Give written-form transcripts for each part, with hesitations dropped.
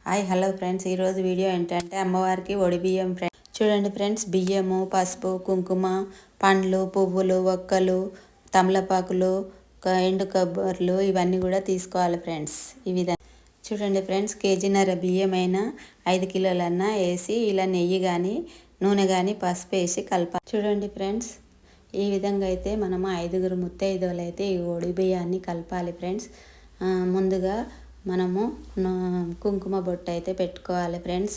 Hi hello friends, ఈరోజు video ఏంటంటే అమ్మవారికి బియ్యం ఫ్రెండ్స్. చూడండి ఫ్రెండ్స్, బియ్యము, పసుపు, కుంకుమ, పండ్లు, పువ్వులు, ఒక్కలు, తమలపాకులు, ఎండు కొబ్బర్లు ఇవన్నీ కూడా తీసుకోవాలి ఫ్రెండ్స్. ఈ విధంగా చూడండి ఫ్రెండ్స్, కేజీన్నర బియ్యం అయినా 5 కిలోలన్నా వేసి ఇలా నెయ్యి కానీ నూనె కానీ పసుపు వేసి కలపాలి. చూడండి ఫ్రెండ్స్, ఈ విధంగా అయితే మనము 5 ముత్తైదువులు అయితే ఈ బియ్యాన్ని కలపాలి ఫ్రెండ్స్. ముందుగా మనము కుంకుమ బొట్టు అయితే పెట్టుకోవాలి ఫ్రెండ్స్.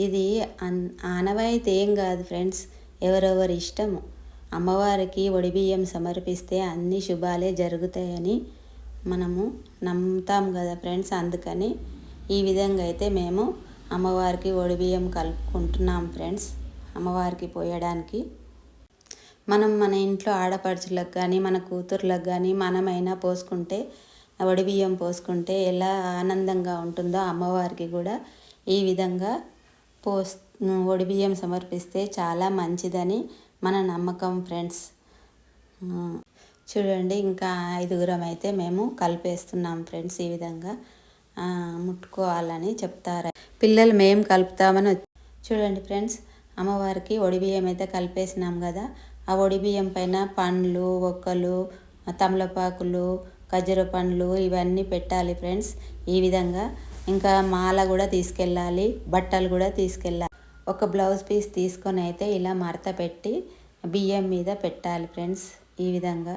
ఇది ఆనవాయితీ ఏం కాదు ఫ్రెండ్స్, ఎవరెవరి ఇష్టము. అమ్మవారికి బియ్యం సమర్పిస్తే అన్ని శుభాలే జరుగుతాయని మనము నమ్ముతాం కదా ఫ్రెండ్స్. అందుకని ఈ విధంగా అయితే మేము అమ్మవారికి బియ్యం కలుపుకుంటున్నాం ఫ్రెండ్స్. అమ్మవారికి పోయడానికి మన ఇంట్లో ఆడపడుచులకు కానీ మన కూతుర్లకు కానీ మనమైనా పోసుకుంటే బియ్యం పోసుకుంటే ఎలా ఆనందంగా ఉంటుందో అమ్మవారికి కూడా ఈ విధంగా బియ్యం సమర్పిస్తే చాలా మంచిదని మన నమ్మకం ఫ్రెండ్స్. చూడండి, ఇంకా 5 అయితే మేము కలిపేస్తున్నాం ఫ్రెండ్స్. ఈ విధంగా ముట్టుకోవాలని చెప్తారు పిల్లలు. మేము కలుపుతామని చూడండి ఫ్రెండ్స్, అమ్మవారికి బియ్యం అయితే కలిపేసినాం కదా. ఆ బియ్యం పైన పండ్లు, ఒక్కలు, తమలపాకులు, ఖర్జూర పండ్లు ఇవన్నీ పెట్టాలి ఫ్రెండ్స్. ఈ విధంగా ఇంకా మాల కూడా తీసుకెళ్ళాలి, బట్టలు కూడా తీసుకెళ్ళాలి. ఒక బ్లౌజ్ పీస్ తీసుకొని అయితే ఇలా మడత పెట్టి బియ్యం మీద పెట్టాలి ఫ్రెండ్స్. ఈ విధంగా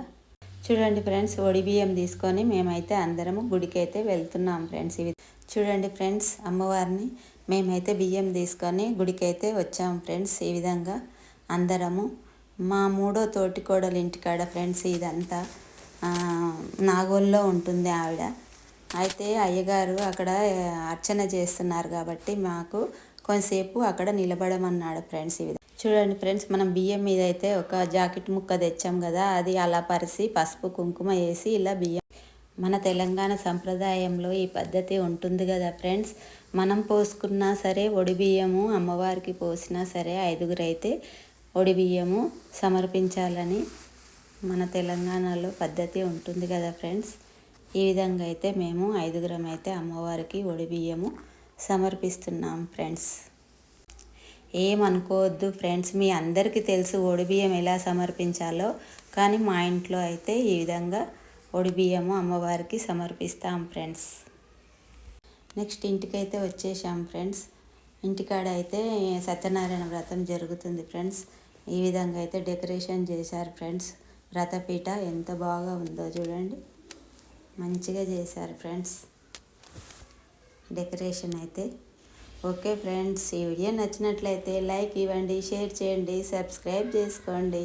చూడండి ఫ్రెండ్స్, బియ్యం తీసుకొని మేమైతే అందరము గుడికి అయితే వెళ్తున్నాం ఫ్రెండ్స్. ఇవి చూడండి ఫ్రెండ్స్, అమ్మవారిని మేమైతే బియ్యం తీసుకొని గుడికి అయితే వచ్చాం ఫ్రెండ్స్. ఈ విధంగా అందరము మా 3వ తోటికోడలు ఇంటికాడ ఫ్రెండ్స్. ఇదంతా నాగోల్లో ఉంటుంది ఆవిడ. అయితే అయ్యగారు అక్కడ అర్చన చేస్తున్నారు కాబట్టి మాకు కొంతసేపు అక్కడ నిలబడమన్నాడు ఫ్రెండ్స్. ఇది చూడండి ఫ్రెండ్స్, మనం బియ్యం మీద అయితే ఒక జాకెట్ ముక్క తెచ్చాం కదా, అది అలా పరిసి పసుపు కుంకుమ వేసి ఇలా బియ్యం. మన తెలంగాణ సంప్రదాయంలో ఈ పద్ధతి ఉంటుంది కదా ఫ్రెండ్స్. మనం పోసుకున్నా సరే బియ్యము, అమ్మవారికి పోసినా సరే 5 అయితే బియ్యము సమర్పించాలని మన తెలంగాణలో పద్ధతి ఉంటుంది కదా ఫ్రెండ్స్. ఈ విధంగా అయితే మేము 5 అయితే అమ్మవారికి బియ్యము సమర్పిస్తున్నాం ఫ్రెండ్స్. ఏమనుకోవద్దు ఫ్రెండ్స్, మీ అందరికీ తెలుసు బియ్యం ఎలా సమర్పించాలో. కానీ మా ఇంట్లో అయితే ఈ విధంగా బియ్యము అమ్మవారికి సమర్పిస్తాం ఫ్రెండ్స్. నెక్స్ట్ ఇంటికైతే వచ్చేసాం ఫ్రెండ్స్. ఇంటికాడ అయితే సత్యనారాయణ వ్రతం జరుగుతుంది ఫ్రెండ్స్. ఈ విధంగా అయితే డెకరేషన్ చేశారు ఫ్రెండ్స్. వ్రతపీఠ ఎంత బాగా ఉందో చూడండి, మంచిగా చేశారు ఫ్రెండ్స్ డెకరేషన్ అయితే. ఓకే ఫ్రెండ్స్, ఈ వీడియో నచ్చినట్లయితే లైక్ ఇవ్వండి, షేర్ చేయండి, సబ్స్క్రైబ్ చేసుకోండి.